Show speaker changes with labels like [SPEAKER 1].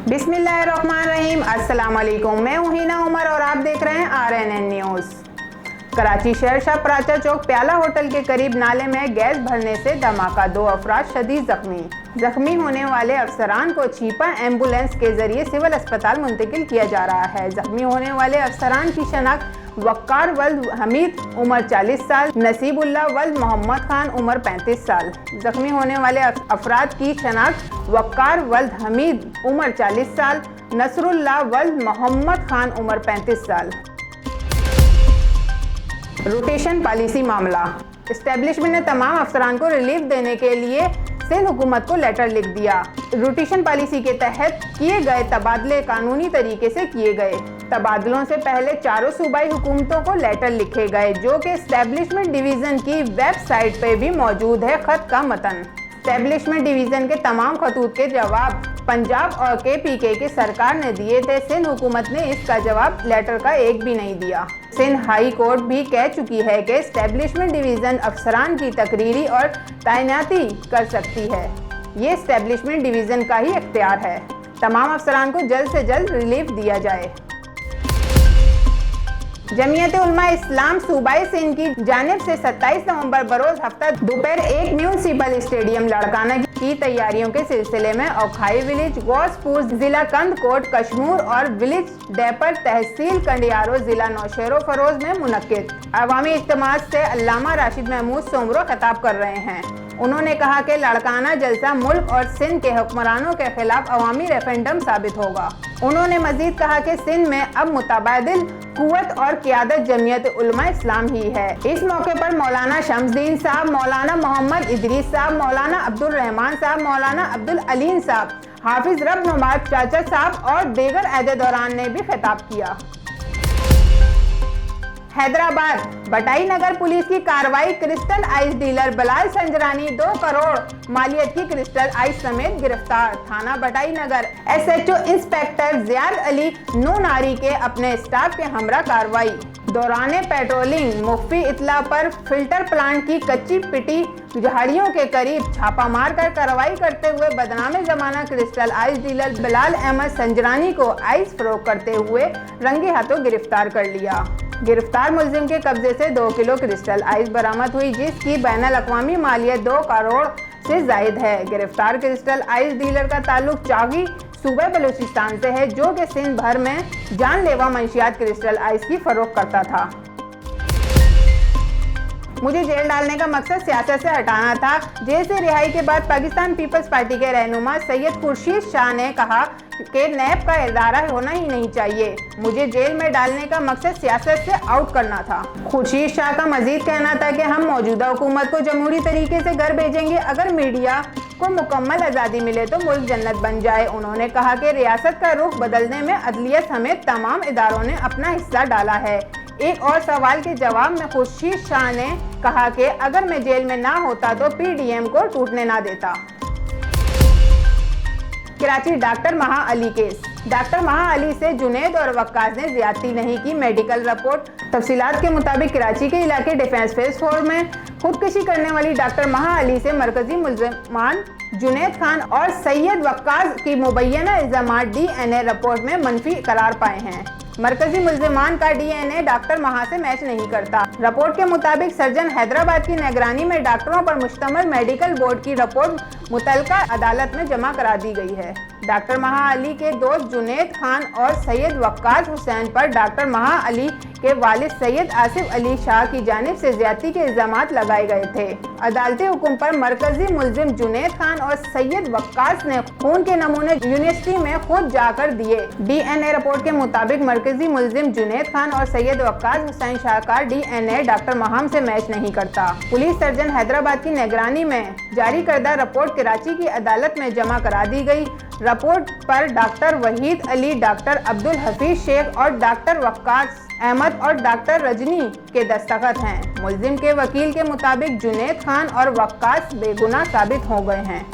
[SPEAKER 1] बिस्मिल्लाहिर्रहमानिर्रहीम। अस्सलाम वालेकुम। मैं हूं हिना उमर और आप देख रहे हैं RNN न्यूज़। कराची शहर शाह प्राचा चौक प्याला होटल के करीब नाले में गैस भरने से धमाका, 2 अफराद शदीद जख्मी होने वाले अफसरान को छिपा एम्बुलेंस के जरिए सिविल अस्पताल मुंतकिल किया जा रहा है। जख्मी होने वाले अफसरान की शनाख्त वक्कार वल्द हमीद उम्र 40 साल, नसीबुल्लाह वल्द मोहम्मद खान उम्र 35 साल। जख्मी होने वाले अफराद की शनाख्त वक्कार वल्द हमीद उम्र 40 साल, नसरुल्लाह वल्द मोहम्मद खान उम्र 35 साल। रोटेशन पॉलिसी मामला। एस्टेब्लिशमेंट ने तमाम अफसरान को रिलीफ देने के लिए सिंध हुकूमत को लेटर लिख दिया। रोटेशन पॉलिसी के तहत किए गए तबादले कानूनी तरीके से किए गए। तबादलों से पहले चारों सूबाई हुकूमतों को लेटर लिखे गए, जो कि एस्टेब्लिशमेंट डिवीज़न की वेबसाइट पर भी मौजूद है। खत का मतन। एस्टेब्लिशमेंट डिवीज़न के तमाम खतूत के जवाब पंजाब और KPK की सरकार ने दिए थे। सिंध हुकूमत ने इसका जवाब लेटर का एक भी नहीं दिया। सिंध हाई कोर्ट भी कह चुकी है कि एस्टेब्लिशमेंट डिवीज़न अफसरान की तकरीरी और तैनाती कर सकती है। ये एस्टेब्लिशमेंट डिवीज़न का ही इख्तियार है। तमाम अफसरान को जल्द से जल्द रिलीफ दिया जाए। जमीयत उलमा इस्लाम सूबाई सिंध की जानिब से 27 नवंबर बरोज हफ्ता दोपहर 1 म्यूनसिपल स्टेडियम लड़काना की तैयारियों के सिलसिले में औखाई विलेज, गौसपुर जिला कंदकोट कश्मूर और विलेज डेपर तहसील कंडियारो जिला नौशेरो फरोज में मुनक्किद अवामी इज्तिमा से अल्लामा राशिद महमूद सोमरो खिताब कर रहे हैं। उन्होंने कहा कि लड़काना जलसा मुल्क और सिंध के हुक्मरानों के खिलाफ अवामी रेफरेंडम साबित होगा। उन्होंने मजीद कहा कि सिंध में अब मुतबादिल कुव्वत और क़ियादत जमीयत उलमा इस्लाम ही है। इस मौके पर मौलाना शम्सुद्दीन साहब, मौलाना मोहम्मद इदरीस साहब, मौलाना अब्दुल रहमान साहब, मौलाना अब्दुल अलीम साहब, हाफिज रब नमाज चाचा साहब और दीगर अहदेदारान ने भी खिताब किया। हैदराबाद बटाई नगर पुलिस की कार्रवाई। Crystal ice dealer Bilal Sanjrani 2 crore मालियत की क्रिस्टल आइस समेत गिरफ्तार। थाना बटाई नगर SHO इंस्पेक्टर जियाद अली नूनारी के अपने स्टाफ के हमरा कार्रवाई। दौरान पेट्रोलिंग मुख्फी इतला पर फिल्टर प्लांट की कच्ची पिटी झाड़ियों के करीब छापा मारकर कार्रवाई करते हुए बदनाम जमाना crystal ice dealer Bilal Ahmed Sanjrani को आइस फरोख्त करते हुए रंगे हाथों गिरफ्तार कर लिया। गिरफ्तार मुलजिम के कब्जे से 2 किलो क्रिस्टल आइस बरामद हुई, जिसकी बैनुल अक़वामी मालियत 2 करोड़ से जायद है। गिरफ्तार क्रिस्टल आइस डीलर का ताल्लुक चागी सूबे बलूचिस्तान से है, जो कि सिंध भर में जानलेवा मंशियात क्रिस्टल आइस की फरोख्त करता था। मुझे जेल डालने का मकसद सियासत से हटाना था। जेल से रिहाई के बाद पाकिस्तान पीपल्स पार्टी के रहनुमा सैयद खुर्शीद शाह ने कहा कि नैब का इदारा होना ही नहीं चाहिए। मुझे जेल में डालने का मकसद सियासत से आउट करना था। खुर्शीद शाह का मजीद कहना था कि हम मौजूदा हुकूमत को जमहूरी तरीके से घर भेजेंगे। अगर मीडिया को मुकम्मल आज़ादी मिले तो मुल्क जन्नत बन जाए। उन्होंने कहा कि रियासत का रुख बदलने में अदलिया समेत तमाम इदारों ने अपना हिस्सा डाला है। एक और सवाल के जवाब में खुर्शीद शाह ने कहा कि अगर मैं जेल में ना होता तो PDM को टूटने ना देता। कराची डॉक्टर महा अली केस। डॉक्टर महा अली से जुनैद और वक्कास ने ज्यादती नहीं की, मेडिकल रिपोर्ट। तफसीलात के मुताबिक कराची के इलाके डिफेंस फेज 4 में खुदकुशी करने वाली डॉक्टर महा अली से मरकजी मुलजमान जुनैद खान और सैयद वक्कास की मुबैना इल्जामात DNA रिपोर्ट में मनफी करार पाए हैं। मरकजी मुलजमान का DNA डॉक्टर महा से मैच नहीं करता। रिपोर्ट के मुताबिक सर्जन हैदराबाद की निगरानी में डॉक्टरों पर मुश्तमिल मेडिकल बोर्ड की रिपोर्ट मुतलका अदालत में जमा करा दी गई है। डॉक्टर महा अली के दोस्त जुनैद खान और सैयद वक्कास हुसैन पर डॉक्टर महा अली के वालिद सैयद आसिफ अली शाह की जानिब से ज्यादती के इल्जामात लगाए गए थे। अदालती हुक्म पर मरकजी मुलजिम जुनैद खान और सैयद वक्कास ने खून के नमूने यूनिवर्सिटी में खुद जाकर दिए। DNA रिपोर्ट के मुताबिक मरकजी मुलजिम जुनैद खान और सैयद वक्कास हुसैन शाह का DNA डॉक्टर महम से मैच नहीं करता। पुलिस सर्जन हैदराबाद की निगरानी में जारी करदा रिपोर्ट कराची की अदालत में जमा करा दी गई। रिपोर्ट पर डॉक्टर वहीद अली, डॉक्टर अब्दुल हफीज शेख और डॉक्टर वक्कास अहमद और डॉक्टर रजनी के दस्तखत हैं। मुलजिम के वकील के मुताबिक जुनैद खान और वक्कास बेगुनाह साबित हो गए हैं।